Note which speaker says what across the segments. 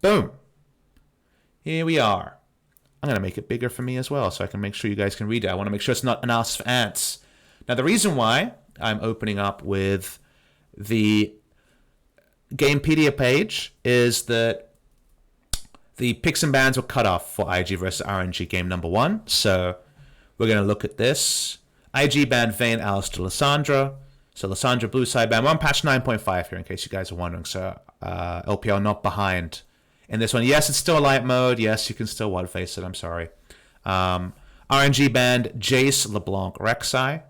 Speaker 1: Boom. Here we are. I'm going to make it bigger for me as well so I can make sure you guys can read it. I want to make sure it's not analysis for ants. Now, the reason why I'm opening up with the Gamepedia page is that the picks and bans were cut off for IG versus RNG game number 1. So we're going to look at this. IG banned Vayne, Alice to Lissandra. So Lissandra blue side ban. We're on patch 9.5 here in case you guys are wondering. So LPL not behind in this one. Yes, it's still a light mode. Yes, you can still wad face it. I'm sorry. RNG banned Jace, LeBlanc, Rek'Sai.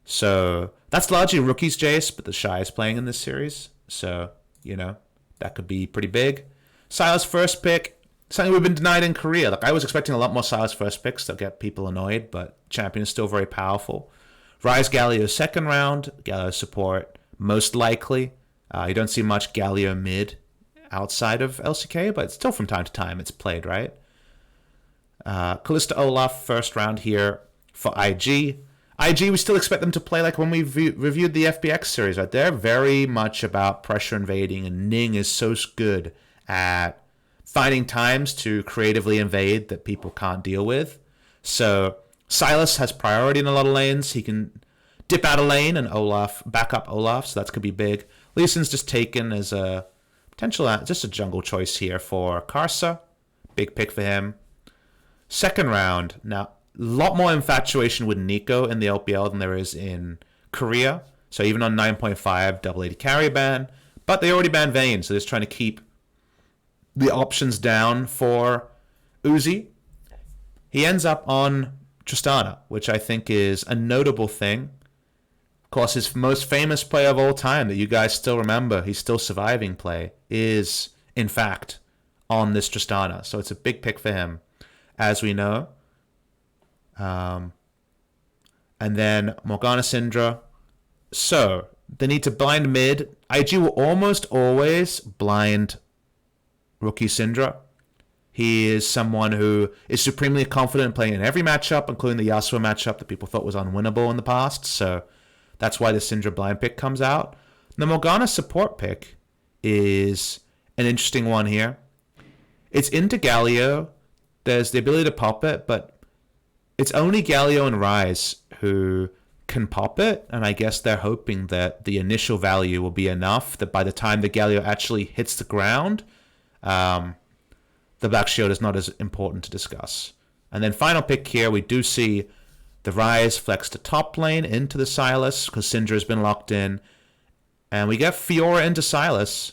Speaker 1: So that's largely rookies Jace, but the Shy is playing in this series. So, you know, that could be pretty big. Sylas first pick, something we've been denied in Korea. Like, I was expecting a lot more Sylas first picks that get people annoyed, but Champion is still very powerful. Rise Galio second round, Galio support most likely. You don't see much Galio mid outside of LCK, but still from time to time it's played, right? Kalista Olaf first round here for IG. IG, we still expect them to play like when we reviewed the FBX series, right? They're very much about pressure invading, and Ning is so good at finding times to creatively invade that people can't deal with. So Sylas has priority in a lot of lanes. He can dip out a lane and Olaf, back up Olaf, so that could be big. Lee Sin's just taken as a potential, just a jungle choice here for Karsa. Big pick for him. Second round, now, a lot more infatuation with Nico in the LPL than there is in Korea. So even on 9.5, double AD carry ban. But they already banned Vayne, so they're just trying to keep the options down for Uzi. He ends up on Tristana, which I think is a notable thing. Of course, his most famous play of all time that you guys still remember, he's still surviving play, is, in fact, on this Tristana. So it's a big pick for him, as we know. And then Morgana Syndra. So they need to blind mid. IG will almost always blind rookie Syndra. He is someone who is supremely confident in playing in every matchup, including the Yasuo matchup that people thought was unwinnable in the past. So that's why the Syndra blind pick comes out. The Morgana support pick is an interesting one here. It's into Galio. There's the ability to pop it, but it's only Galio and Rise who can pop it, and I guess they're hoping that the initial value will be enough that by the time the Galio actually hits the ground, the Black Shield is not as important to discuss. And then final pick here, we do see the Rise flex to top lane into the Sylas, because Syndra has been locked in. And we get Fiora into Sylas,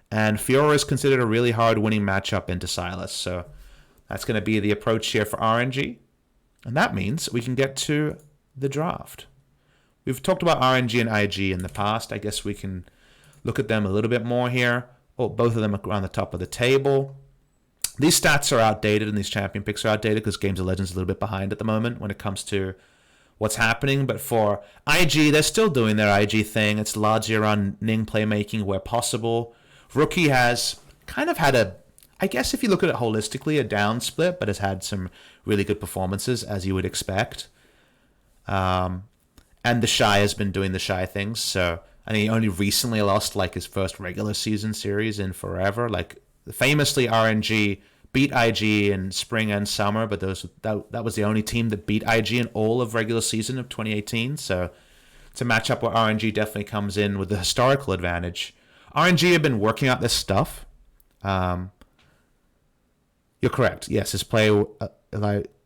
Speaker 1: and Fiora is considered a really hard winning matchup into Sylas, so that's going to be the approach here for RNG. And that means we can get to the draft. We've talked about RNG and IG in the past. I guess we can look at them a little bit more here. Oh, both of them are on the top of the table. These stats are outdated and these champion picks are outdated because Games of Legends is a little bit behind at the moment when it comes to what's happening. But for IG, they're still doing their IG thing. It's largely around Ning playmaking where possible. Rookie has kind of had a, I guess if you look at it holistically, a down split, but has had some really good performances, as you would expect. And the Shy has been doing the Shy things, so I think he only recently lost like his first regular season series in forever. Like famously, RNG beat IG in spring and summer, but that was the only team that beat IG in all of regular season of 2018. So it's a matchup where RNG definitely comes in with the historical advantage. RNG have been working out this stuff. You're correct. Yes, his play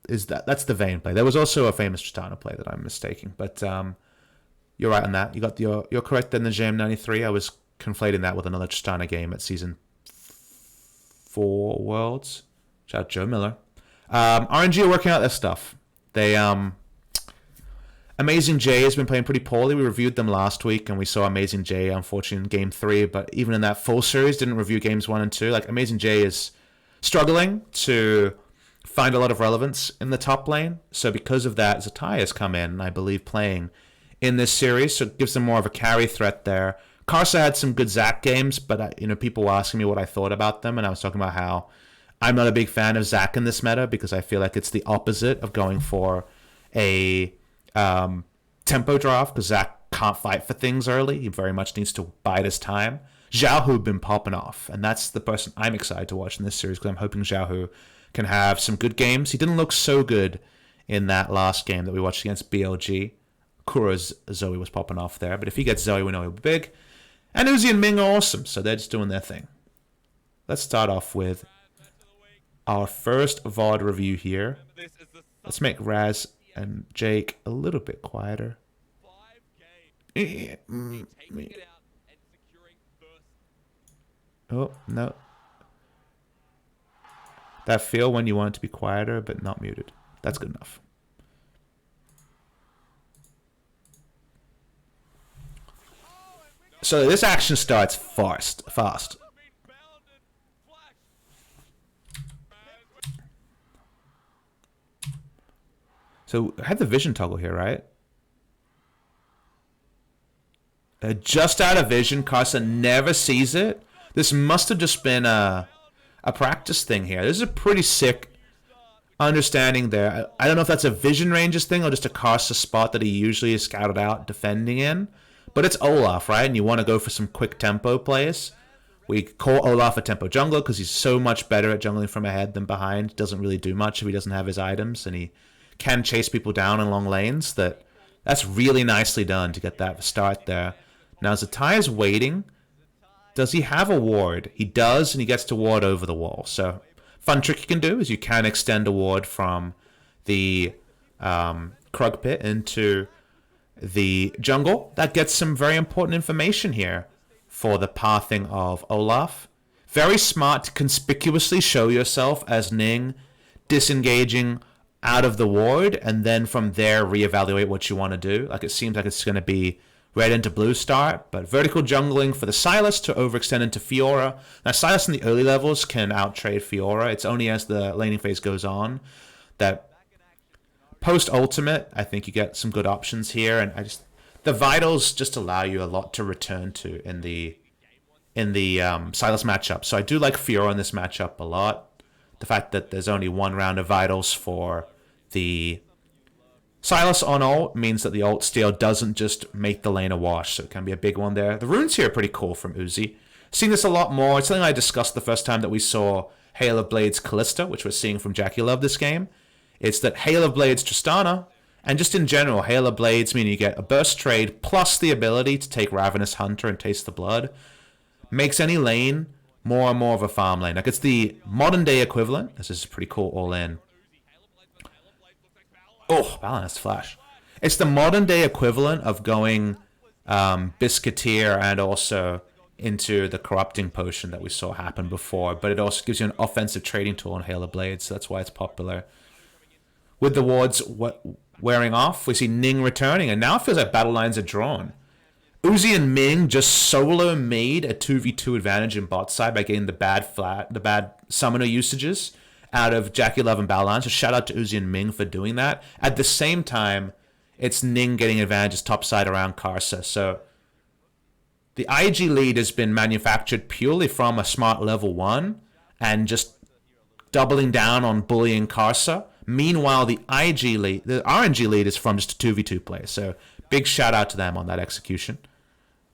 Speaker 1: is that's the Vayne play. There was also a famous Tristana play that I'm mistaking, but you're right on that. You're correct in the JM93. I was conflating that with another Tristana game at season 4 Worlds. Shout out Joe Miller. RNG are working out their stuff. They Amazing J has been playing pretty poorly. We reviewed them last week, and we saw Amazing J unfortunately in Game 3. But even in that full series, didn't review Games 1 and 2. Like Amazing J is struggling to find a lot of relevance in the top lane. So because of that, Zatai has come in, I believe, playing in this series. So it gives them more of a carry threat there. Karsa had some good Zac games, but people were asking me what I thought about them, and I was talking about how I'm not a big fan of Zac in this meta because I feel like it's the opposite of going for a tempo draft, because Zac can't fight for things early. He very much needs to bide his time. Xiaohu been popping off, and that's the person I'm excited to watch in this series because I'm hoping Xiaohu can have some good games. He didn't look so good in that last game that we watched against BLG. Kura's Zoe was popping off there, but if he gets Zoe, we know he'll be big. And Uzi and Ming are awesome, so they're just doing their thing. Let's start off with our first VOD review here. Let's make Raz and Jake a little bit quieter. Oh, no. That feel when you want it to be quieter but not muted. That's good enough. So this action starts fast. So I have the vision toggle here, right? Just out of vision, Carson never sees it. This must have just been a practice thing here. This is a pretty sick understanding there. I don't know if that's a vision ranges thing or just a Carson spot that he usually is scouted out defending in. But it's Olaf, right? And you want to go for some quick tempo plays. We call Olaf a tempo jungler because he's so much better at jungling from ahead than behind. Doesn't really do much if he doesn't have his items. And he can chase people down in long lanes. That's really nicely done to get that start there. Now, Zatai is waiting. Does he have a ward? He does, and he gets to ward over the wall. So, fun trick you can do is you can extend a ward from the Krug pit into the jungle. That gets some very important information here for the pathing of Olaf. Very smart to conspicuously show yourself as Ning, disengaging out of the ward, and then from there reevaluate what you want to do. Like it seems like it's going to be red into blue start, but vertical jungling for the Sylas to overextend into Fiora. Now Sylas in the early levels can outtrade Fiora. It's only as the laning phase goes on that post-ultimate, I think you get some good options here, and the vitals just allow you a lot to return to in the Sylas matchup. So I do like Fiora in this matchup a lot. The fact that there's only one round of vitals for the Sylas on ult means that the ult steal doesn't just make the lane a wash, so it can be a big one there. The runes here are pretty cool from Uzi. Seen this a lot more. It's something I discussed the first time that we saw Hail of Blades Callista, which we're seeing from Jackie Love this game. It's that Hail of Blades Tristana, and just in general, Hail of Blades mean you get a burst trade plus the ability to take Ravenous Hunter and Taste the Blood. Makes any lane more and more of a farm lane. Like it's the modern day equivalent. This is pretty cool all in. Oh, balanced flash. It's the modern day equivalent of going Biscuiteer and also into the Corrupting Potion that we saw happen before, but it also gives you an offensive trading tool on Hail of Blades, so that's why it's popular. With the wards wearing off, we see Ning returning, and now it feels like battle lines are drawn. Uzi and Ming just solo made a 2v2 advantage in bot side by getting the bad summoner usages out of Jackie Love and Battleline. So shout out to Uzi and Ming for doing that. At the same time, it's Ning getting advantages topside around Karsa. So the IG lead has been manufactured purely from a smart level 1 and just doubling down on bullying Karsa. Meanwhile, the RNG lead is from just a 2v2 play. So big shout out to them on that execution.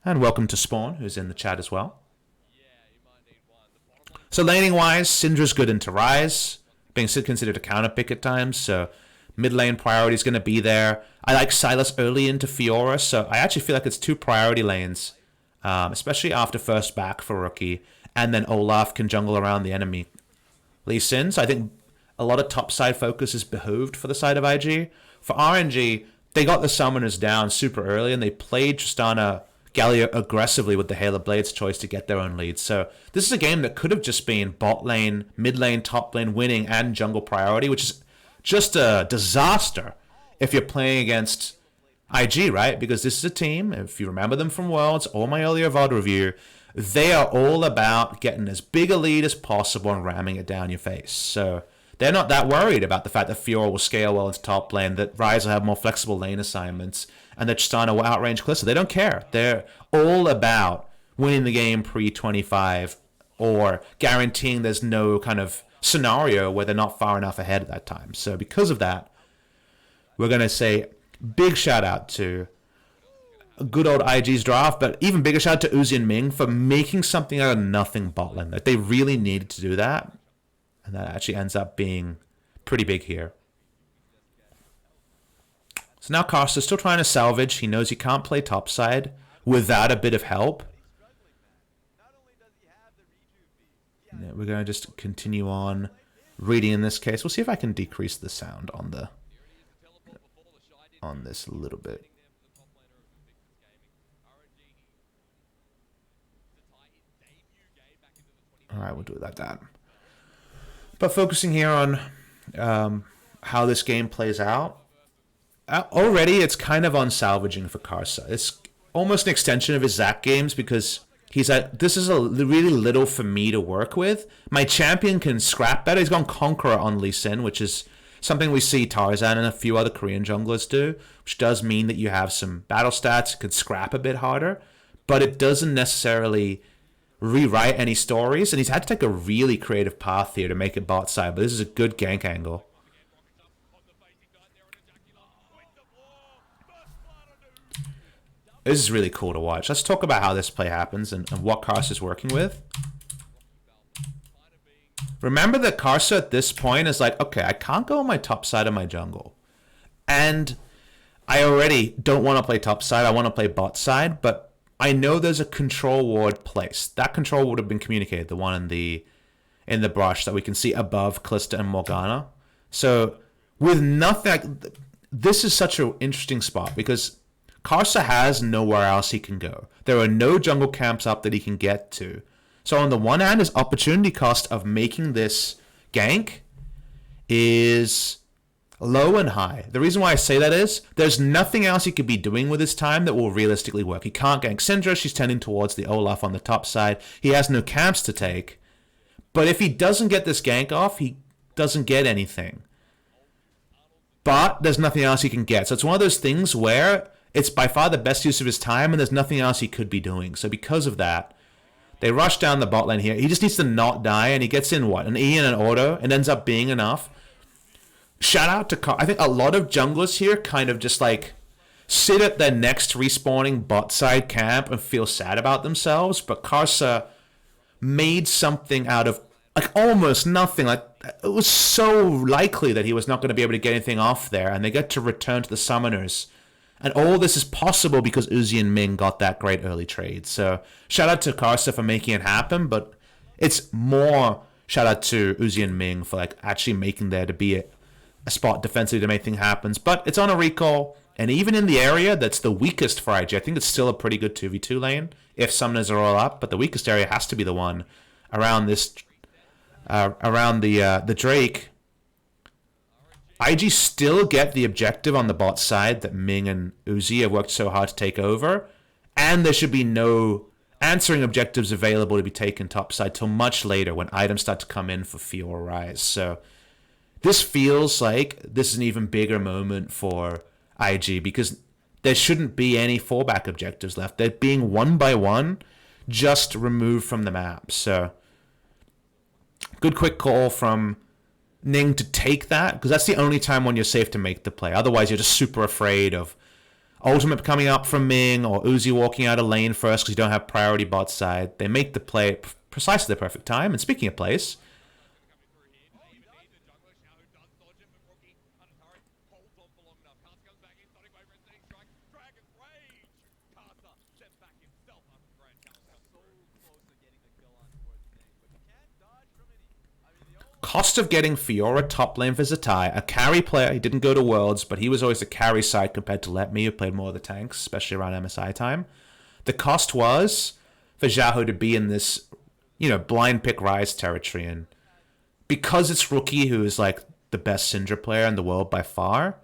Speaker 1: And welcome to Spawn, who's in the chat as well. So laning wise, Syndra's good into Ryze, being considered a counter pick at times. So mid lane priority is going to be there. I like Sylas early into Fiora, so I actually feel like it's 2 priority lanes, especially after first back for rookie, and then Olaf can jungle around the enemy. Lee Sin, so I think a lot of topside focus is behooved for the side of IG. For RNG, they got the summoners down super early, and they played Tristana Gallia aggressively with the Hail of Blades choice to get their own lead. So this is a game that could have just been bot lane, mid lane, top lane winning, and jungle priority, which is just a disaster if you're playing against IG, right? Because this is a team, if you remember them from Worlds or my earlier VOD review, they are all about getting as big a lead as possible and ramming it down your face. So they're not that worried about the fact that Fiora will scale well into top lane, that Ryze will have more flexible lane assignments, and that Tristana will outrange Calista. They don't care. They're all about winning the game pre-25 or guaranteeing there's no kind of scenario where they're not far enough ahead at that time. So because of that, we're going to say big shout out to good old IG's draft, but even bigger shout out to Uzi and Ming for making something out of nothing bot lane. Like, they really needed to do that, and that actually ends up being pretty big here. So now Karsa's still trying to salvage. He knows he can't play topside without a bit of help. Yeah, we're going to just continue on reading in this case. We'll see if I can decrease the sound on this a little bit. Alright, we'll do it like that. But focusing here on how this game plays out, already it's kind of unsalvaging for Karsa. It's almost an extension of his Zac games because he's at, this is really little for me to work with. My champion can scrap better. He's gone Conqueror on Lee Sin, which is something we see Tarzan and a few other Korean junglers do, which does mean that you have some battle stats, could scrap a bit harder, but it doesn't necessarily rewrite any stories, and he's had to take a really creative path here to make it bot side, but this is a good gank angle. This is really cool to watch. Let's talk about how this play happens and what Karsa is working with. Remember that Karsa at this point is like, okay, I can't go on my top side of my jungle, and I already don't want to play top side, I want to play bot side, but I know there's a control ward placed. That control would have been communicated, the one in the brush that we can see above Kalista and Morgana. So with nothing, this is such an interesting spot because Karsa has nowhere else he can go. There are no jungle camps up that he can get to. So on the one hand, his opportunity cost of making this gank is low and high. The reason why I say that is there's nothing else he could be doing with his time that will realistically work. He can't gank Syndra. She's tending towards the Olaf on the top side. He has no camps to take. But if he doesn't get this gank off, he doesn't get anything. But there's nothing else he can get. So it's one of those things where it's by far the best use of his time and there's nothing else he could be doing. So because of that, they rush down the bot lane here. He just needs to not die, and he gets in what? An E and an auto, and ends up being enough. Shout out to I think a lot of junglers here kind of just like sit at their next respawning bot side camp and feel sad about themselves, but Karsa made something out of like almost nothing. Like, it was so likely that he was not going to be able to get anything off there, and they get to return to the summoners. And all this is possible because Uzi and Ming got that great early trade. So shout out to Karsa for making it happen, but it's more shout out to Uzi and Ming for like actually making there to be a spot defensively to make things happen. But it's on a recall, and even in the area that's the weakest for IG, I think it's still a pretty good 2v2 lane if summoners are all up, but the weakest area has to be the one around this around the Drake. IG still get the objective on the bot side that Ming and Uzi have worked so hard to take over, and there should be no answering objectives available to be taken topside till much later when items start to come in for Fiora Rise. So this feels like this is an even bigger moment for IG because there shouldn't be any fallback objectives left. They're being one by one just removed from the map. So good quick call from Ning to take that, because that's the only time when you're safe to make the play. Otherwise, you're just super afraid of ultimate coming up from Ming or Uzi walking out of lane first because you don't have priority bot side. They make the play at precisely the perfect time. And speaking of plays, cost of getting Fiora top lane for Zatai, a carry player. He didn't go to Worlds, but he was always the carry side compared to Let Me, who played more of the tanks, especially around MSI time. The cost was for Xiaohu to be in this, blind pick Rise territory, and because it's Rookie, who is like the best Syndra player in the world by far,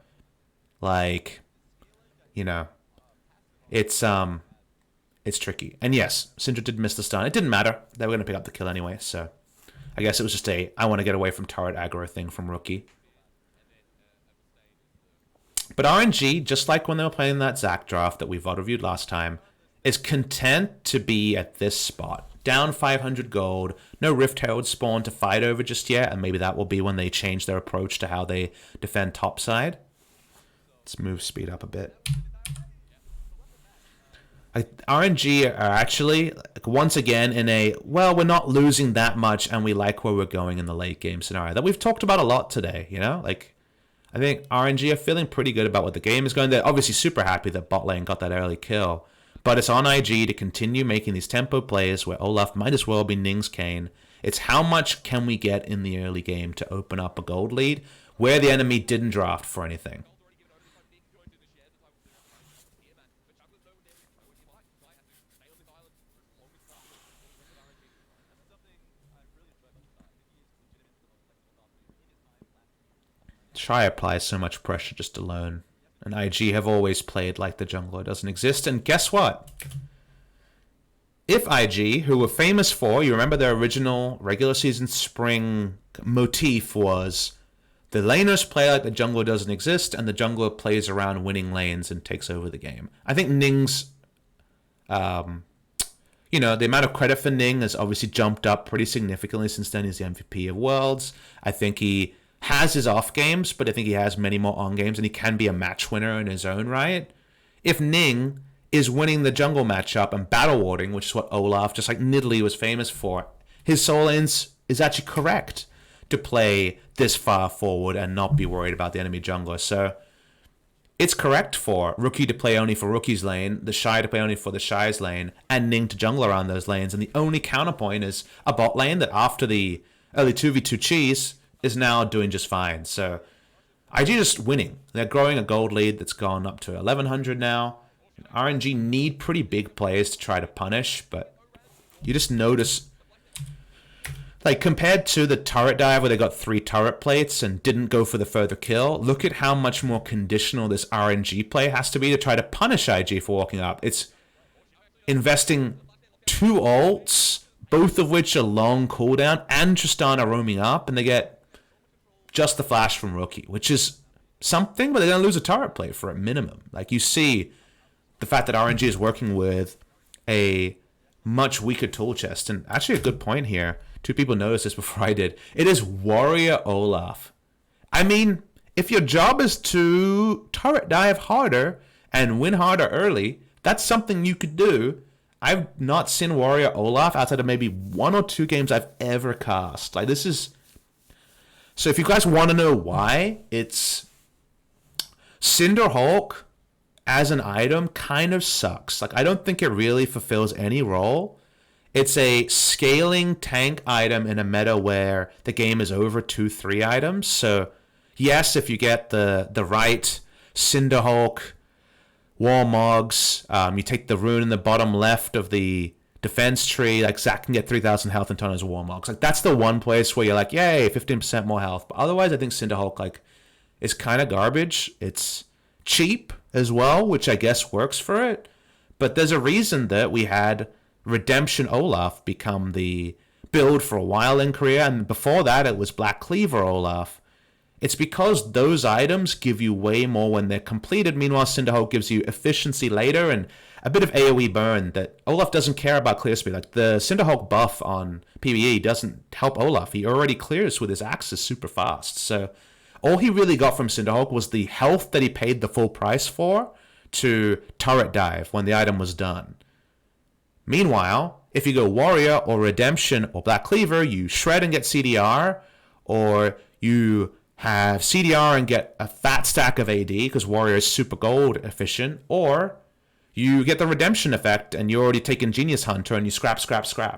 Speaker 1: it's tricky. And yes, Syndra did miss the stun. It didn't matter. They were going to pick up the kill anyway, so I guess it was just I want to get away from turret aggro thing from Rookie. But RNG, just like when they were playing that Zac draft that we VOD reviewed last time, is content to be at this spot. Down 500 gold, no Rift Herald spawn to fight over just yet, and maybe that will be when they change their approach to how they defend topside. Let's move speed up a bit. RNG are actually, like, once again in a, well, we're not losing that much and we like where we're going in the late game scenario that we've talked about a lot today, you know? Like, I think RNG are feeling pretty good about what the game is going. They're obviously super happy that bot lane got that early kill. But it's on IG to continue making these tempo plays where Olaf might as well be Ning's Kane. It's how much can we get in the early game to open up a gold lead where the enemy didn't draft for anything. Try apply so much pressure just alone. And IG have always played like the jungler doesn't exist. And guess what? If IG, who were famous for, you remember their original regular season spring motif was the laners play like the jungler doesn't exist, and the jungler plays around winning lanes and takes over the game. I think Ning's, you know, the amount of credit for Ning has obviously jumped up pretty significantly since then. He's the MVP of Worlds. I think he has his off games, but I think he has many more on games, and he can be a match winner in his own right. If Ning is winning the jungle matchup and battle warding, which is what Olaf, just like Nidalee, was famous for, his solo lanes is actually correct to play this far forward and not be worried about the enemy jungler. So it's correct for Rookie to play only for Rookie's lane, the Shy to play only for the Shy's lane, and Ning to jungle around those lanes. And the only counterpoint is a bot lane that after the early 2v2 cheese is now doing just fine. So IG just winning. They're growing a gold lead that's gone up to 1100 now. RNG need pretty big plays to try to punish, but you just notice, like, compared to the turret dive where they got 3 turret plates and didn't go for the further kill, look at how much more conditional this RNG play has to be to try to punish IG for walking up. It's investing 2 ults, both of which are long cooldown, and Tristana roaming up, and they get just the flash from Rookie, which is something, but they're going to lose a turret plate for a minimum. Like, you see the fact that RNG is working with a much weaker tool chest. And actually a good point here. 2 people noticed this before I did. It is Warrior Olaf. I mean, if your job is to turret dive harder and win harder early, that's something you could do. I've not seen Warrior Olaf outside of maybe 1 or 2 games I've ever cast. Like, this is... So if you guys want to know why, it's Cinderhulk as an item kind of sucks. Like, I don't think it really fulfills any role. It's a scaling tank item in a meta where the game is over 2-3 items. So yes, if you get the right Cinderhulk Warmogs, you take the rune in the bottom left of the defense tree, like Zac can get 3,000 health and turn as Warmogs. Like, that's the one place where you're like, yay, 15% more health. But otherwise, I think Cinderhulk, like, is kind of garbage. It's cheap as well, which I guess works for it. But there's a reason that we had Redemption Olaf become the build for a while in Korea, and before that it was Black Cleaver Olaf. It's because those items give you way more when they're completed. Meanwhile, Cinderhulk gives you efficiency later and a bit of AoE burn that Olaf doesn't care about clear speed. Like, the Cinderhulk buff on PvE doesn't help Olaf. He already clears with his axes super fast. So all he really got from Cinderhulk was the health that he paid the full price for to turret dive when the item was done. Meanwhile, if you go Warrior or Redemption or Black Cleaver, you shred and get CDR, or you have CDR and get a fat stack of AD because Warrior is super gold efficient, or you get the Redemption effect and you're already taking Genius Hunter and you scrap.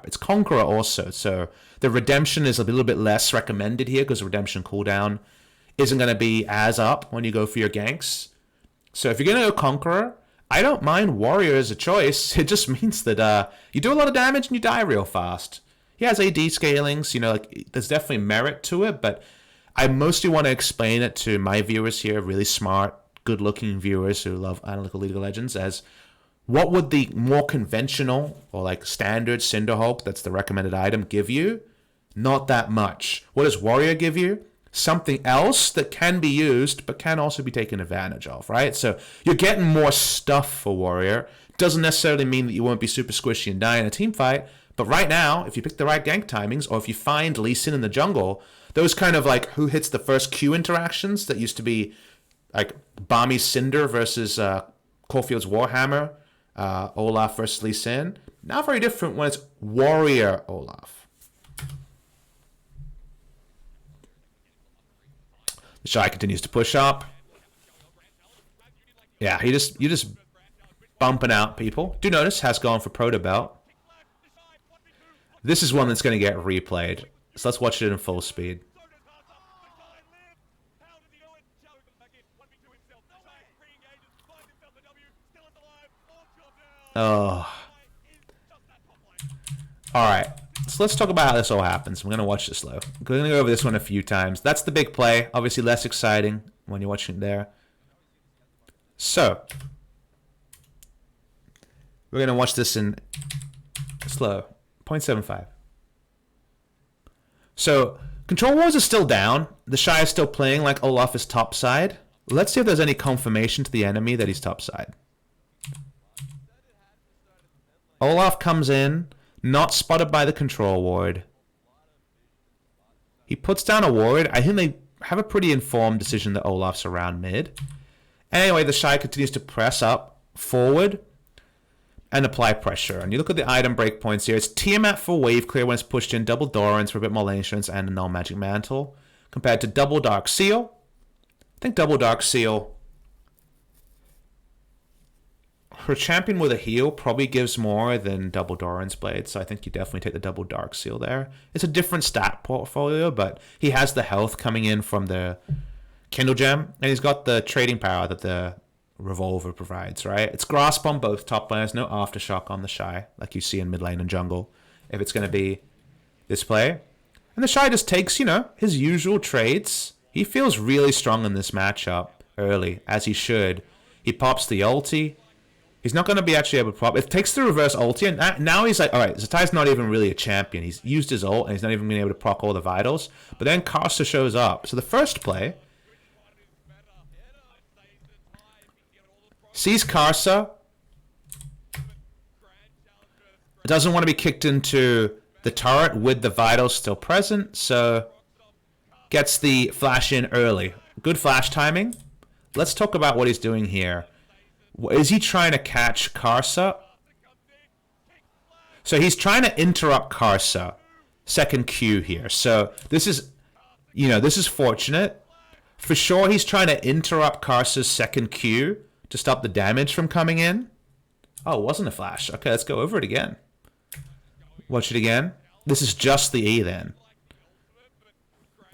Speaker 1: It's Conqueror also, so the Redemption is a little bit less recommended here because Redemption cooldown isn't going to be as up when you go for your ganks. So if you're going to go Conqueror, I don't mind Warrior as a choice. It just means that you do a lot of damage and you die real fast. He has AD scalings, you know, like, there's definitely merit to it, but I mostly want to explain it to my viewers here, really smart, good-looking viewers who love Analytical League of Legends, as what would the more conventional or like standard Cinderhulk, that's the recommended item, give you? Not that much. What does Warrior give you? Something else that can be used but can also be taken advantage of, right? So you're getting more stuff for Warrior. Doesn't necessarily mean that you won't be super squishy and die in a team fight, but right now, if you pick the right gank timings, or if you find Lee Sin in the jungle, those kind of like who hits the first Q interactions that used to be like Bami's Cinder versus Caulfield's Warhammer, Olaf versus Lee Sin. Not very different when it's Warrior Olaf. The Shy continues to push up. Yeah, you're just bumping out people. Do notice has gone for Proto Belt. This is one that's going to get replayed. So let's watch it in full speed. Oh. Alright. So let's talk about how this all happens. I'm going to watch this slow. I'm going to go over this one a few times. That's the big play. Obviously less exciting when you're watching it there. So. We're going to watch this in slow. 0.75. So, Control Wars is still down. The Shy is still playing like Olaf is topside. Let's see if there's any confirmation to the enemy that he's topside. Olaf comes in, not spotted by the Control Ward. He puts down a ward. I think they have a pretty informed decision that Olaf's around mid. Anyway, the Shy continues to press up, forward, and apply pressure. And you look at the item breakpoints here. It's Tiamat for wave clear when it's pushed in, double Dorans for a bit more lane insurance, and a null magic mantle. Compared to double Dark Seal. I think double Dark Seal, her champion with a heal probably gives more than double Doran's Blade, so I think you definitely take the double Dark Seal there. It's a different stat portfolio, but he has the health coming in from the Kindle Gem, and he's got the trading power that the Revolver provides, right? It's Grasp on both top laners, no Aftershock on the Shy, like you see in mid lane and jungle, if it's going to be this play. And the Shy just takes, you know, his usual trades. He feels really strong in this matchup early, as he should. He pops the ulti. He's not going to be actually able to pop. It takes the reverse ulti, and now he's like, all right, Zatai's not even really a champion. He's used his ult, and he's not even being able to proc all the vitals. But then Karsa shows up. So the first play sees Karsa. Doesn't want to be kicked into the turret with the vitals still present, so gets the flash in early. Good flash timing. Let's talk about what he's doing here. Is he trying to catch Karsa? So he's trying to interrupt Karsa. Second Q here. So this is, you know, this is fortunate. For sure he's trying to interrupt Karsa's second Q to stop the damage from coming in. Oh, it wasn't a flash. Okay, let's go over it again. Watch it again. This is just the E then.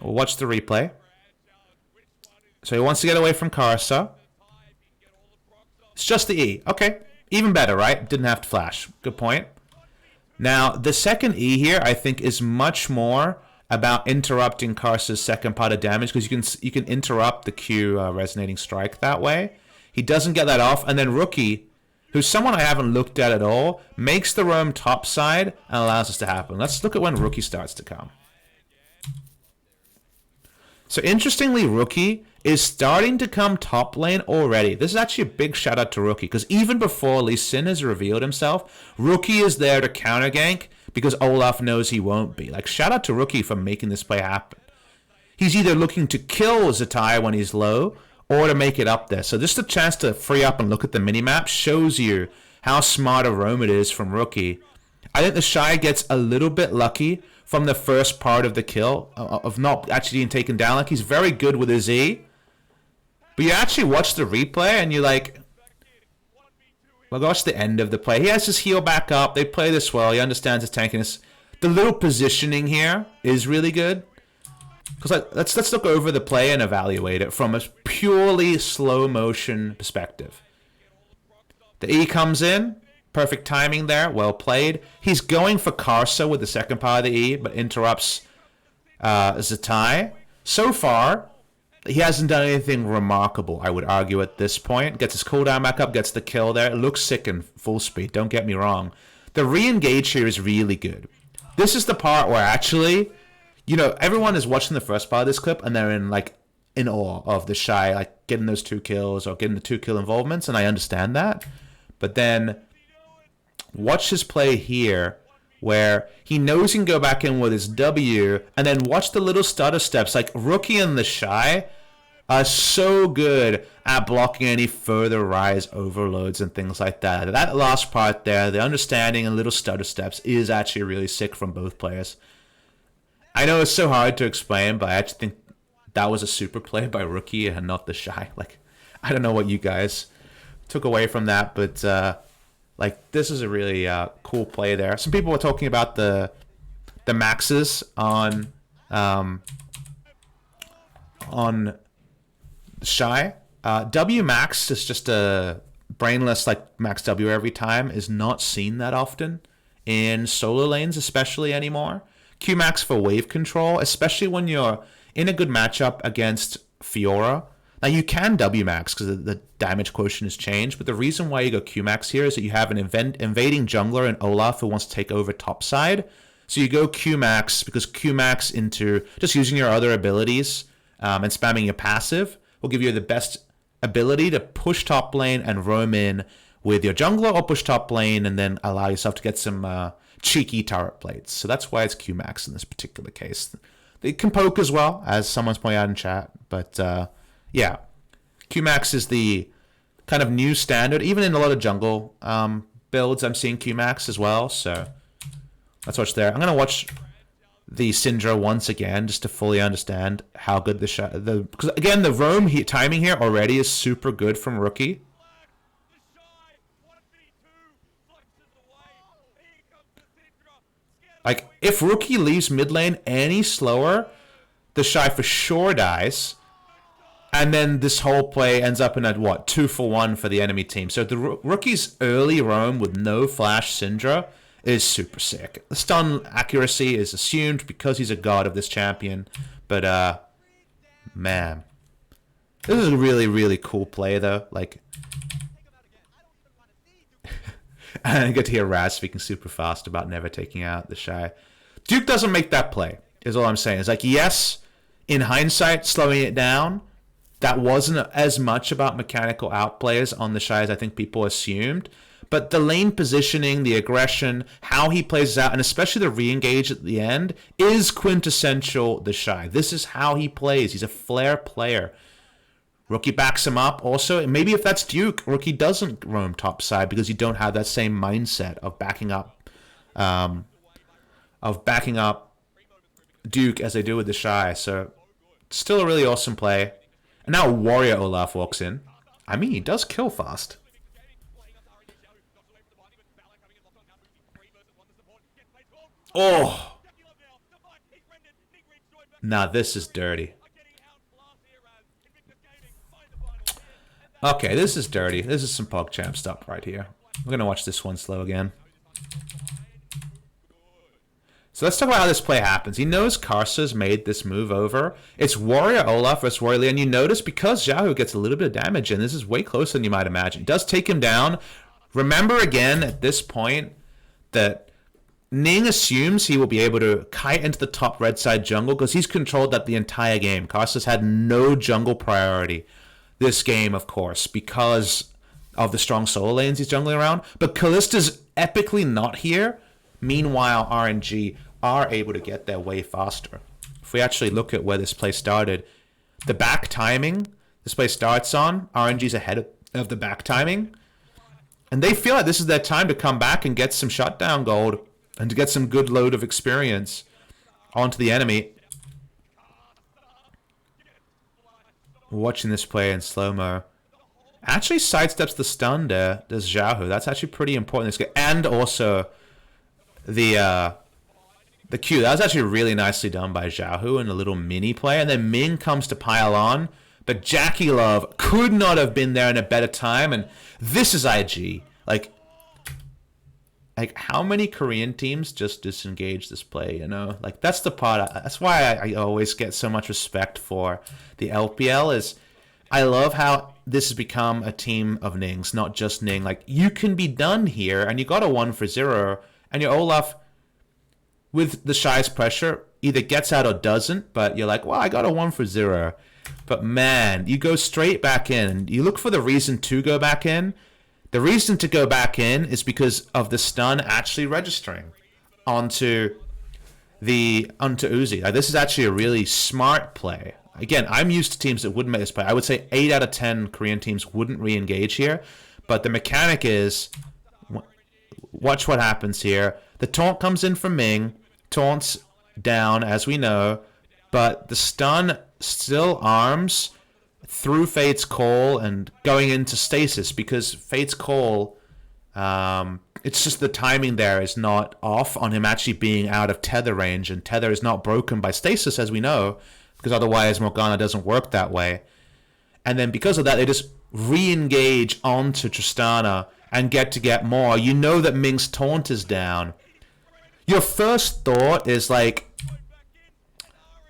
Speaker 1: We'll watch the replay. So he wants to get away from Karsa. It's just the E. Okay. Even better, right? Didn't have to flash. Good point. Now, the second E here, I think, is much more about interrupting Karsa's second part of damage, because you can interrupt the Q resonating strike that way. He doesn't get that off, and then Rookie, who's someone I haven't looked at all, makes the roam topside and allows this to happen. Let's look at when Rookie starts to come. So interestingly, Rookie is starting to come top lane already. This is actually a big shout out to Rookie, because even before Lee Sin has revealed himself, Rookie is there to counter gank because Olaf knows he won't be. Like, shout out to Rookie for making this play happen. He's either looking to kill Zatai when he's low or to make it up there. So just a chance to free up and look at the minimap shows you how smart a roam it is from Rookie. I think the Shy gets a little bit lucky from the first part of the kill, of not actually being taken down. Like, he's very good with his E. But you actually watch the replay and you're like, well, watch the end of the play. He has his heal back up. They play this well. He understands his tankiness. The little positioning here is really good. Because let's look over the play and evaluate it from a purely slow motion perspective. The E comes in. Perfect timing there. Well played. He's going for Karsa with the second part of the E, but interrupts Zatai. So far, he hasn't done anything remarkable, I would argue, at this point. Gets his cooldown back up, gets the kill there. It looks sick in full speed, don't get me wrong. The re-engage here is really good. This is the part where actually, you know, everyone is watching the first part of this clip and they're in awe of the Shy, like getting those 2 kills or getting the 2 kill involvements, and I understand that. But then watch his play here, where he knows he can go back in with his W, and then watch the little stutter steps. Like, Rookie and the Shy are so good at blocking any further rise overloads and things like that. That last part there, the understanding and little stutter steps, is actually really sick from both players. I know it's so hard to explain, but I actually think that was a super play by Rookie and not the Shy. Like, I don't know what you guys took away from that, but like, this is a really cool play there. Some people were talking about the maxes on Shy. W max is just a brainless like max W every time, is not seen that often in solo lanes, especially anymore. Q max for wave control, especially when you're in a good matchup against Fiora. Now you can W max because the damage quotient has changed, but the reason why you go Q max here is that you have an invading jungler in Olaf who wants to take over top side. So you go Q max because Q max into just using your other abilities and spamming your passive will give you the best ability to push top lane and roam in with your jungler, or push top lane and then allow yourself to get some cheeky turret plates. So that's why it's Q max in this particular case. They can poke as well, as someone's pointed out in chat, but yeah, Q max is the kind of new standard. Even in a lot of jungle builds, I'm seeing Q max as well. So let's watch there. I'm gonna watch the Syndra once again just to fully understand how good because again the roam timing here already is super good from Rookie. Like, if Rookie leaves mid lane any slower, the Shy for sure dies. And then this whole play ends up in a, what, 2-for-1 for the enemy team. So the Rookie's early roam with no flash Syndra is super sick. The stun accuracy is assumed because he's a god of this champion. But, man. This is a really, really cool play, though. Like, and I get to hear Raz speaking super fast about never taking out the Shy. Duke doesn't make that play, is all I'm saying. It's like, yes, in hindsight, slowing it down, that wasn't as much about mechanical outplays on the Shy as I think people assumed. But the lane positioning, the aggression, how he plays out, and especially the re-engage at the end, is quintessential the Shy. This is how he plays. He's a flair player. Rookie backs him up also. Maybe if that's Duke, Rookie doesn't roam topside because you don't have that same mindset of backing up Duke as they do with the Shy. So still a really awesome play. And now Warrior Olaf walks in. I mean, he does kill fast. Oh! Now this is dirty. Okay, this is dirty. This is some PogChamp stuff right here. We're going to watch this one slow again. So let's talk about how this play happens. He knows Karsa's made this move over. It's Warrior Olaf versus Warrior Lee, and you notice because Xiaohu gets a little bit of damage, and this is way closer than you might imagine. It does take him down. Remember again at this point that Ning assumes he will be able to kite into the top red side jungle because he's controlled that the entire game. Karsa's had no jungle priority this game, of course, because of the strong solo lanes he's jungling around. But Kallista's epically not here. Meanwhile, RNG are able to get there way faster. If we actually look at where this play started, the back timing this play starts on, RNG's ahead of the back timing. And they feel like this is their time to come back and get some shutdown gold and to get some good load of experience onto the enemy. Watching this play in slow-mo. Actually sidesteps the stun there. There's Xiaohu. That's actually pretty important in this game. And also the Q. That was actually really nicely done by Xiaohu in a little mini play. And then Ming comes to pile on. But Jackie Love could not have been there in a better time. And this is IG. Like how many Korean teams just disengage this play, you know? Like, that's the part. That's why I always get so much respect for the LPL is I love how this has become a team of Nings, not just Ning. Like, you can be done here, and you got a 1-for-0, and your Olaf, with the Shy's pressure, either gets out or doesn't, but you're like, well, I got a 1-for-0. But, man, you go straight back in. You look for the reason to go back in. The reason to go back in is because of the stun actually registering onto Uzi. Like, this is actually a really smart play Again, I'm used to teams that wouldn't make this play. I would say 8 out of 10 Korean teams wouldn't re-engage here. But the mechanic is, watch what happens here. The taunt comes in from Ming. Taunt's down, as we know. But the stun still arms through Fate's Call and going into stasis. Because Fate's Call, it's just the timing there is not off on him actually being out of tether range. And tether is not broken by stasis, as we know. Because otherwise Morgana doesn't work that way. And then because of that, they just re-engage onto Tristana and get more. You know that Ming's taunt is down. Your first thought is like,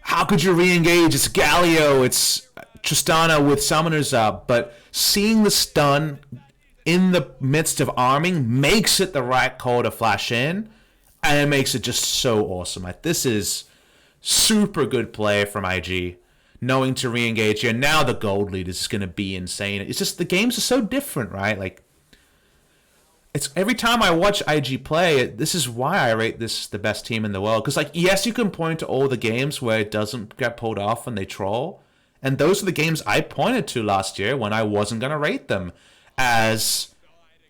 Speaker 1: how could you re-engage? It's Galio, it's Tristana with summoners up. But seeing the stun in the midst of arming makes it the right call to flash in. And it makes it just so awesome. Like, this is super good play from IG. Knowing to re-engage here. Now the gold lead is going to be insane. It's just the games are so different, right? Like, it's every time I watch IG play, this is why I rate this the best team in the world. Because, like, yes, you can point to all the games where it doesn't get pulled off and they troll. And those are the games I pointed to last year when I wasn't going to rate them as,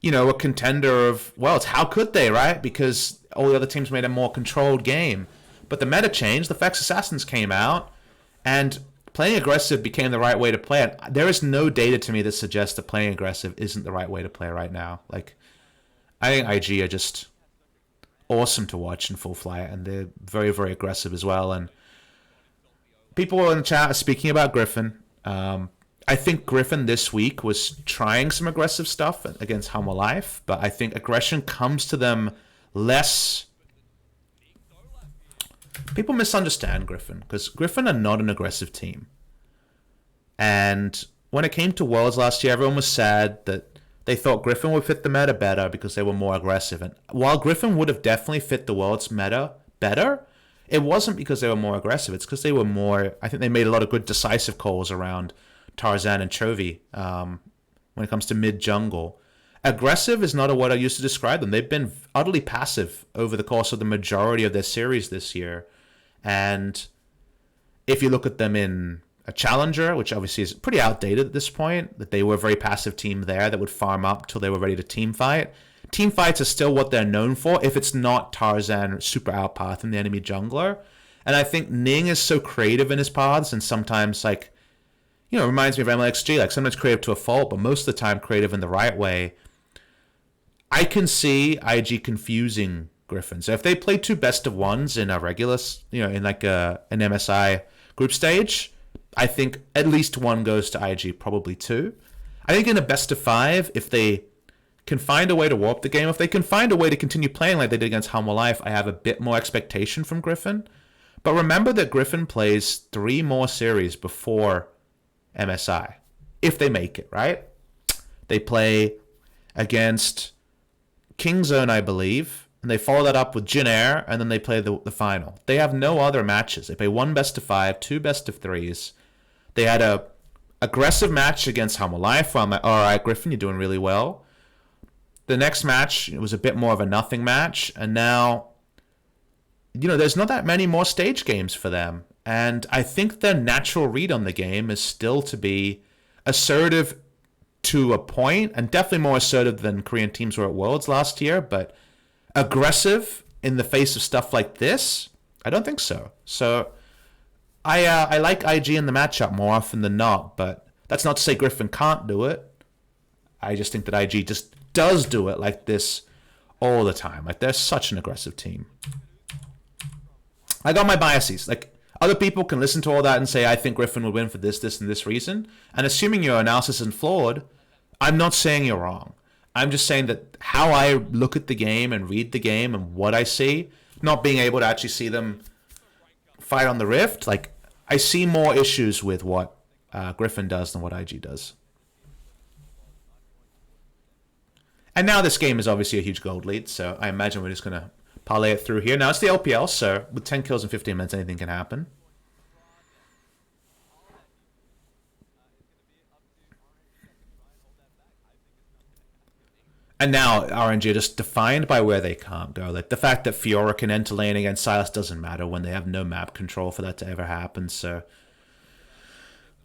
Speaker 1: you know, a contender of, well, it's how could they, right? Because all the other teams made a more controlled game. But the meta changed. The Vex Assassins came out. And playing aggressive became the right way to play it. There is no data to me that suggests that playing aggressive isn't the right way to play right now. Like, I think IG are just awesome to watch in full flight, and they're very, very aggressive as well. And people in the chat are speaking about Griffin. I think Griffin this week was trying some aggressive stuff against Humble Life, but I think aggression comes to them less. People misunderstand Griffin, because Griffin are not an aggressive team. And when it came to Worlds last year, everyone was sad that they thought Griffin would fit the meta better because they were more aggressive. And while Griffin would have definitely fit the Worlds meta better, it wasn't because they were more aggressive. It's because they were more... I think they made a lot of good decisive calls around Tarzan and Chovy when it comes to mid-jungle. Aggressive is not a word I used to describe them. They've been utterly passive over the course of the majority of their series this year. And if you look at them in a challenger, which obviously is pretty outdated at this point, that they were a very passive team there that would farm up till they were ready to team fight. Team fights are still what they're known for if it's not Tarzan super outpathing the enemy jungler. And I think Ning is so creative in his paths and sometimes, like, you know, reminds me of MLXG, like sometimes creative to a fault, but most of the time creative in the right way. I can see IG confusing Griffin. So if they play two best of ones in a regular, you know, in like an MSI group stage, I think at least one goes to IG, probably two. I think in a best of five, if they can find a way to warp the game, if they can find a way to continue playing like they did against Humble Life, I have a bit more expectation from Griffin. But remember that Griffin plays 3 more series before MSI, if they make it, right? They play against Kingzone, I believe, and they follow that up with Jin Air, and then they play the final. They have no other matches. They play 1 best of 5, 2 best of 3s. They had a aggressive match against Humble Life, where I'm like, all right, Griffin, you're doing really well. The next match, it was a bit more of a nothing match, and now, you know, there's not that many more stage games for them. And I think their natural read on the game is still to be assertive to a point, and definitely more assertive than Korean teams were at Worlds last year, but aggressive in the face of stuff like this, I don't think so. So I like IG in the matchup more often than not, but that's not to say Griffin can't do it. I just think that IG just does do it like this all the time. Like, they're such an aggressive team. I got my biases. Like, other people can listen to all that and say, I think Griffin will win for this, and this reason. And assuming your analysis isn't flawed, I'm not saying you're wrong. I'm just saying that how I look at the game and read the game and what I see, not being able to actually see them fight on the Rift, like, I see more issues with what Griffin does than what IG does. And now this game is obviously a huge gold lead, so I imagine we're just going to parlay it through here. Now it's the LPL, so with 10 kills in 15 minutes, anything can happen. And now RNG are just defined by where they can't go. Like, the fact that Fiora can enter lane against Sylas doesn't matter when they have no map control for that to ever happen. So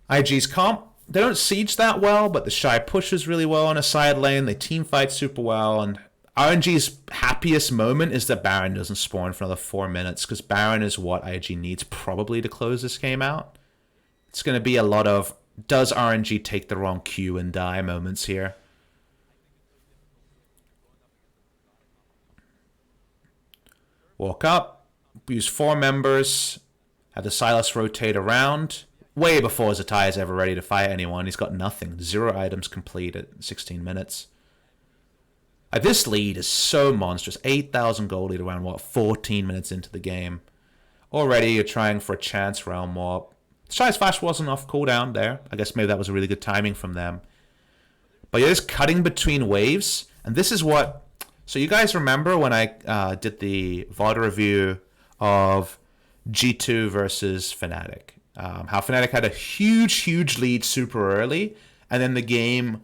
Speaker 1: IG's comp, they don't siege that well, but the Shy pushes really well on a side lane. They team fight super well, and RNG's happiest moment is that Baron doesn't spawn for another 4 minutes, because Baron is what IG needs probably to close this game out. It's going to be a lot of, does RNG take the wrong cue and die moments here. Walk up, use 4 members, have the Sylas rotate around. Way before Zatai is ever ready to fight anyone. He's got nothing. 0 items complete at 16 minutes. This lead is so monstrous. 8,000 gold lead around, what, 14 minutes into the game. Already you're trying for a chance realm warp. Shy's flash wasn't off cooldown there. I guess maybe that was a really good timing from them. But you're just cutting between waves. And this is what... So you guys remember when I did the VOD review of G2 versus Fnatic? How Fnatic had a huge lead super early, and then the game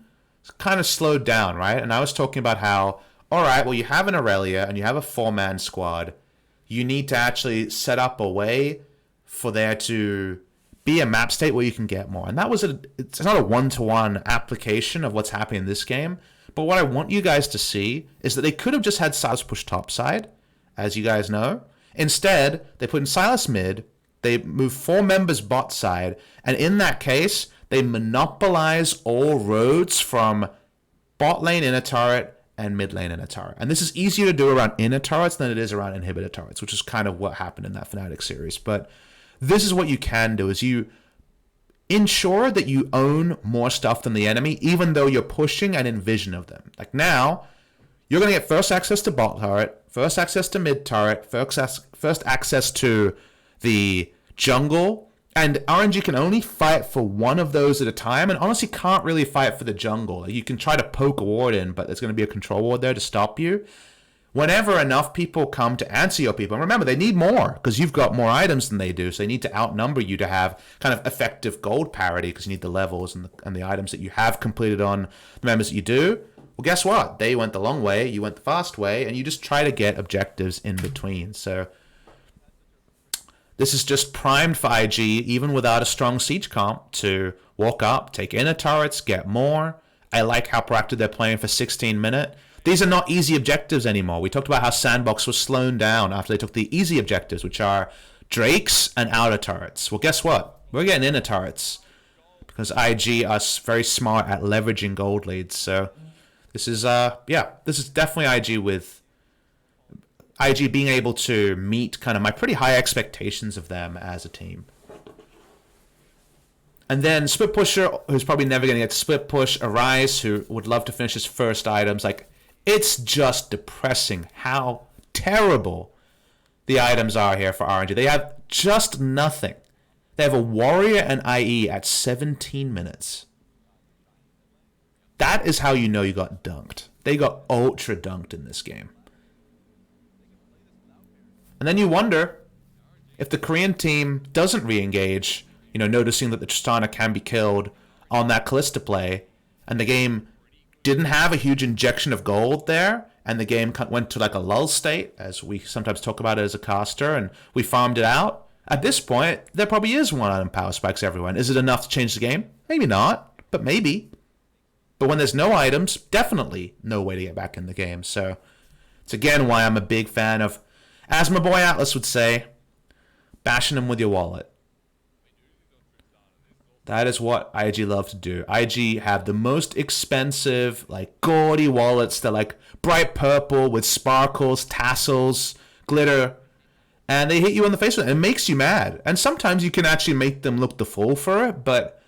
Speaker 1: kind of slowed down, right? And I was talking about how, all right, well, you have an Aurelia and you have a 4-man squad. You need to actually set up a way for there to be a map state where you can get more. And that was it's not a one-to-one application of what's happening in this game. But what I want you guys to see is that they could have just had Sylas push topside, as you guys know. Instead, they put in Sylas mid. They move 4 members bot side, and in that case, they monopolize all roads from bot lane inner turret and mid lane inner turret. And this is easier to do around inner turrets than it is around inhibitor turrets, which is kind of what happened in that Fnatic series. But this is what you can do, is you ensure that you own more stuff than the enemy, even though you're pushing an envision of them. Like now, you're going to get first access to bot turret, first access to mid turret, first access to the jungle, and RNG can only fight for one of those at a time, and honestly can't really fight for the jungle. Like, you can try to poke a ward in, but there's going to be a control ward there to stop you. Whenever enough people come to answer your people, and remember, they need more, because you've got more items than they do, so they need to outnumber you to have kind of effective gold parity, because you need the levels and the items that you have completed on the members that you do. Well, guess what? They went the long way, you went the fast way, and you just try to get objectives in between. So this is just primed for IG, even without a strong siege comp, to walk up, take inner turrets, get more. I like how proactive they're playing for 16 minutes. These are not easy objectives anymore. We talked about how Sandbox was slowed down after they took the easy objectives, which are Drakes and outer turrets. Well, guess what? We're getting inner turrets, because IG are very smart at leveraging gold leads. So this is, this is definitely IG, with IG being able to meet kind of my pretty high expectations of them as a team. And then Split Pusher, who's probably never going to get to Split Push, Arise, who would love to finish his first items. Like, it's just depressing how terrible the items are here for RNG. They have just nothing. They have a Warrior and IE at 17 minutes. That is how you know you got dunked. They got ultra dunked in this game. And then you wonder if the Korean team doesn't re-engage, you know, noticing that the Tristana can be killed on that Kalista play, and the game didn't have a huge injection of gold there, and the game went to like a lull state, as we sometimes talk about it as a caster, and we farmed it out. At this point, there probably is 1 item power spikes everyone. Is it enough to change the game? Maybe not, but maybe. But when there's no items, definitely no way to get back in the game. So it's again why I'm a big fan of, as my boy Atlas would say, bashing them with your wallet. That is what IG love to do. IG have the most expensive, like, gaudy wallets. They're like bright purple with sparkles, tassels, glitter. And they hit you in the face with it. It makes you mad. And sometimes you can actually make them look the fool for it, but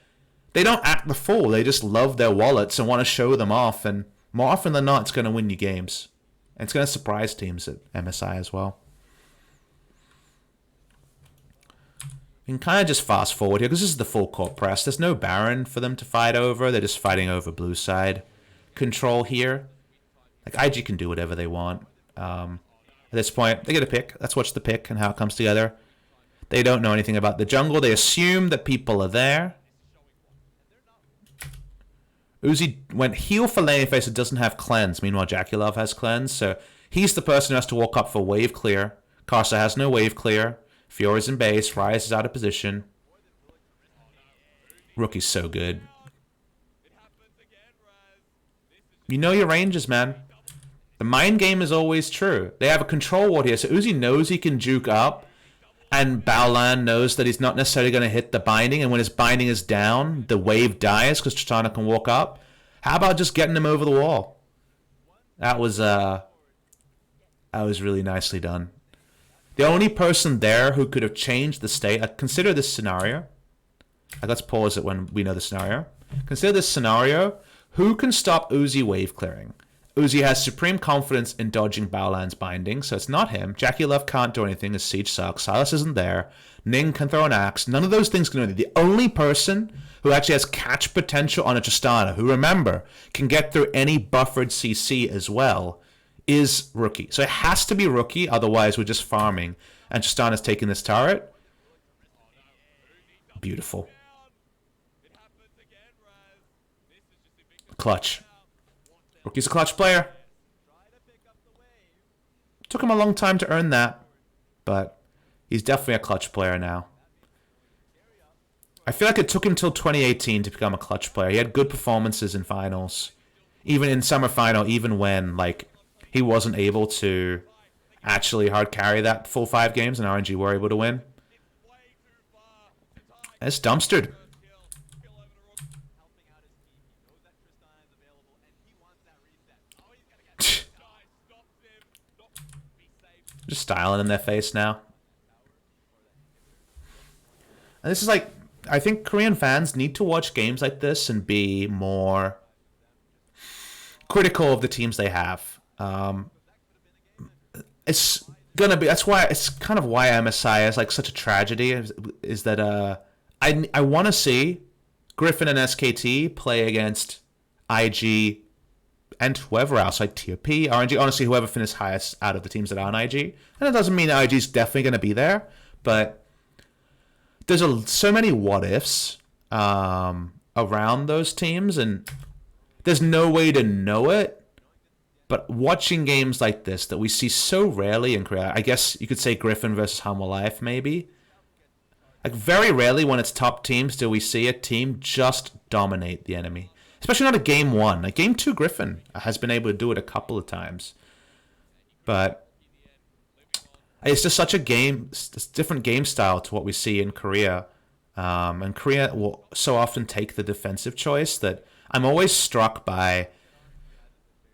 Speaker 1: they don't act the fool. They just love their wallets and want to show them off. And more often than not, it's going to win you games. And it's going to surprise teams at MSI as well. You can kind of just fast forward here, because this is the full court press. There's no Baron for them to fight over. They're just fighting over blue side control here. Like, IG can do whatever they want. At this point, they get a pick. Let's watch the pick and how it comes together. They don't know anything about the jungle. They assume that people are there. Uzi went heal for lane face that doesn't have cleanse. Meanwhile, Jakulov has cleanse. So he's the person who has to walk up for wave clear. Karsa has no wave clear. Fiori's in base. Rise is out of position. Rookie's so good. You know your ranges, man. The mind game is always true. They have a control ward here, so Uzi knows he can juke up, and Baolan knows that he's not necessarily going to hit the binding, and when his binding is down, the wave dies because Tristana can walk up. How about just getting him over the wall? That was really nicely done. The only person there who could have changed the state, consider this scenario. Let's pause it when we know the scenario. Consider this scenario. Who can stop Uzi wave clearing? Uzi has supreme confidence in dodging Baolan's binding, so it's not him. Jackie Love can't do anything as Siege sucks. Silas isn't there. Ning can throw an axe. None of those things can do anything. The only person who actually has catch potential on a Tristana, who, remember, can get through any buffered CC as well, is Rookie. So it has to be Rookie, otherwise we're just farming. And Tristana's taking this turret. Beautiful. Clutch. Rookie's a clutch player. Took him a long time to earn that, but he's definitely a clutch player now. I feel like it took him till 2018 to become a clutch player. He had good performances in finals, even in summer final, even when like he wasn't able to actually hard carry that full 5 games and RNG were able to win. It's dumpstered. Just styling in their face now. And this is like, I think Korean fans need to watch games like this and be more critical of the teams they have. It's gonna be, that's why, it's kind of why MSI is like such a tragedy, is that I want to see Griffin and SKT play against IG and whoever else, like TOP, RNG, honestly, whoever finished highest out of the teams that are on IG. And it doesn't mean that IG's definitely going to be there, but there's so many what-ifs around those teams, and there's no way to know it. But watching games like this that we see so rarely in Korea, I guess you could say Griffin versus Humble Life, maybe. Like, very rarely when it's top teams do we see a team just dominate the enemy. Especially not a game 1. Like game 2, Griffin has been able to do it a couple of times. But it's just such a different game style to what we see in Korea. And Korea will so often take the defensive choice that I'm always struck by.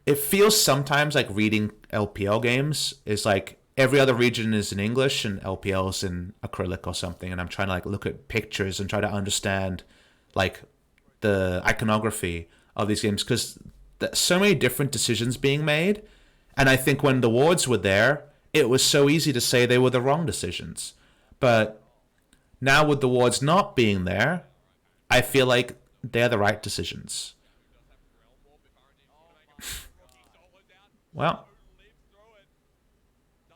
Speaker 1: It feels sometimes like reading LPL games is like every other region is in English and LPL is in acrylic or something. And I'm trying to like look at pictures and try to understand like the iconography of these games, because there's so many different decisions being made, and I think when the wards were there, it was so easy to say they were the wrong decisions. But now with the wards not being there, I feel like they're the right decisions. Well,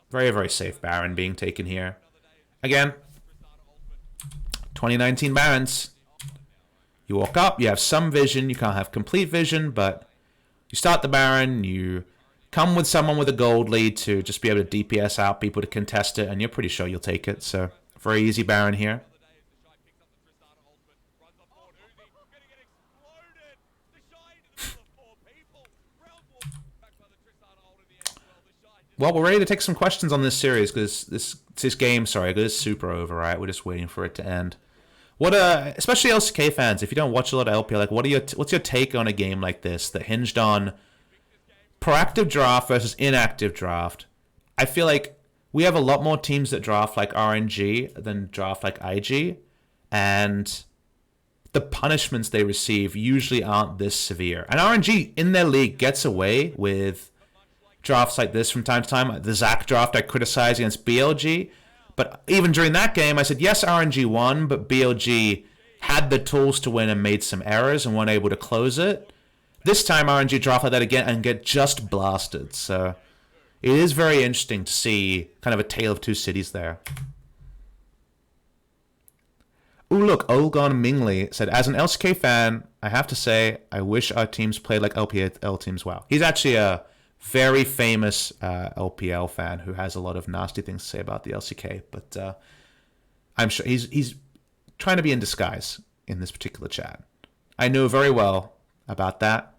Speaker 1: very, very safe Baron being taken here. Again, 2019 Barons. You walk up, you have some vision, you can't have complete vision, but you start the Baron, you come with someone with a gold lead to just be able to DPS out people to contest it, and you're pretty sure you'll take it. So, very easy Baron here. Well, we're ready to take some questions on this series, because this game, sorry, it is super over, right? We're just waiting for it to end. What especially LCK fans, if you don't watch a lot of LPL, like what's your take on a game like this that hinged on proactive draft versus inactive draft? I feel like we have a lot more teams that draft like RNG than draft like IG, and the punishments they receive usually aren't this severe. And RNG in their league gets away with drafts like this from time to time. The Zac draft I criticized against BLG. But even during that game, I said, yes, RNG won, but BLG had the tools to win and made some errors and weren't able to close it. This time, RNG draft like that again and get just blasted. So it is very interesting to see kind of a tale of two cities there. Ooh, look, Olgon Mingley said, as an LCK fan, I have to say, I wish our teams played like LPL teams. Wow. He's actually a very famous LPL fan who has a lot of nasty things to say about the LCK, but I'm sure he's trying to be in disguise. in this particular chat. I know very well about that.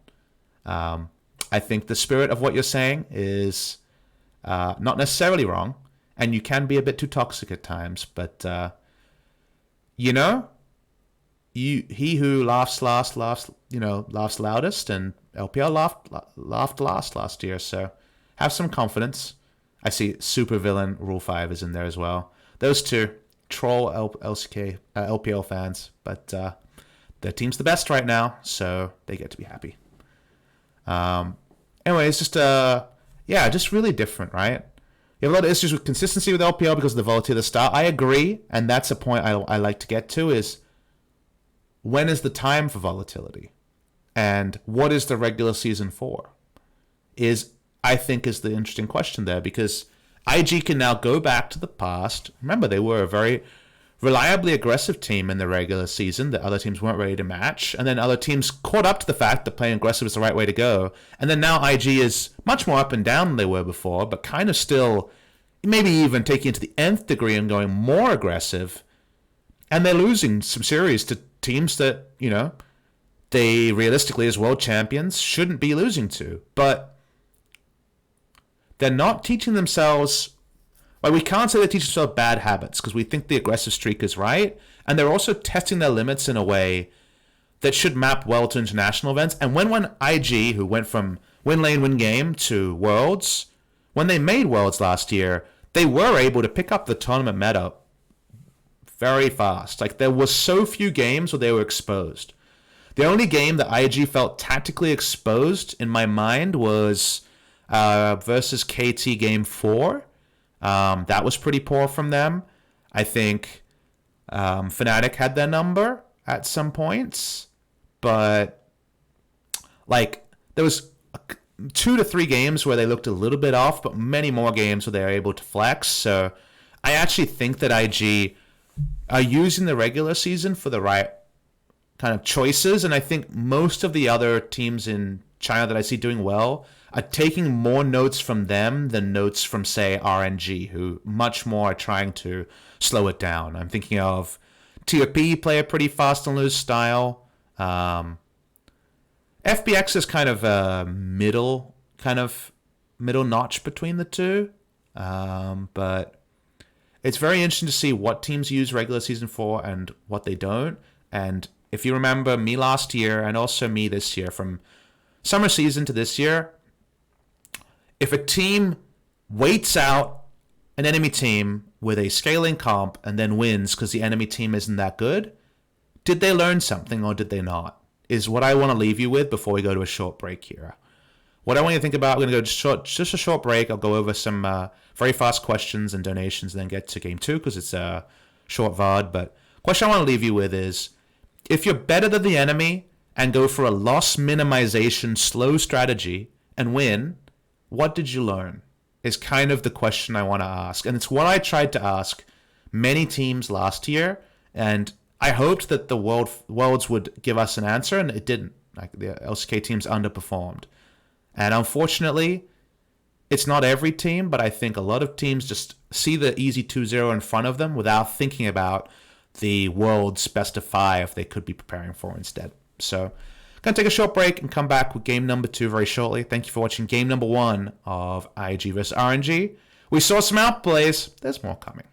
Speaker 1: I think the spirit of what you're saying is not necessarily wrong, and you can be a bit too toxic at times, but he who laughs loudest, and LPL laughed last year, so have some confidence. I see Supervillain Rule 5 is in there as well. Those two troll LPL fans, but their team's the best right now, so they get to be happy. Anyway, it's just really different, right? You have a lot of issues with consistency with LPL because of the volatility of the start. I agree, and that's a point I like to get to is when is the time for volatility? And what is the regular season for? I think is the interesting question there, because IG can now go back to the past. Remember, they were a very reliably aggressive team in the regular season that other teams weren't ready to match. And then other teams caught up to the fact that playing aggressive is the right way to go. And then now IG is much more up and down than they were before, but kind of still maybe even taking it to the nth degree and going more aggressive. And they're losing some series to teams that, they realistically as world champions shouldn't be losing to. But they're not teaching themselves... we can't say they teach themselves bad habits because we think the aggressive streak is right. And they're also testing their limits in a way that should map well to international events. And when IG, who went from win lane, win game to Worlds, when they made Worlds last year, they were able to pick up the tournament meta very fast. There was so few games where they were exposed. The only game that IG felt tactically exposed in my mind was versus KT Game 4. That was pretty poor from them. I think Fnatic had their number at some points, but there was 2 to 3 games where they looked a little bit off, but many more games where they were able to flex. So I actually think that IG are using the regular season for the right kind of choices, and I think most of the other teams in China that I see doing well are taking more notes from them than notes from, say, RNG, who much more are trying to slow it down. I'm thinking of TOP play a pretty fast and loose style. FBX is kind of a middle notch between the two. But it's very interesting to see what teams use regular season for and what they don't. And if you remember me last year and also me this year, from summer season to this year, if a team waits out an enemy team with a scaling comp and then wins because the enemy team isn't that good, did they learn something or did they not? Is what I want to leave you with before we go to a short break here. What I want you to think about, we're going to go just a short break. I'll go over some very fast questions and donations and then get to game 2 because it's a short VOD. But question I want to leave you with is, if you're better than the enemy and go for a loss minimization slow strategy and win, what did you learn? Is kind of the question I want to ask. And it's what I tried to ask many teams last year, and I hoped that the Worlds would give us an answer, and it didn't. The LCK teams underperformed. And unfortunately, it's not every team, but I think a lot of teams just see the easy 2-0 in front of them without thinking about the World's best of 5 they could be preparing for instead. So, going to take a short break and come back with game number 2 very shortly. Thank you for watching game number 1 of IG vs RNG. We saw some outplays. There's more coming.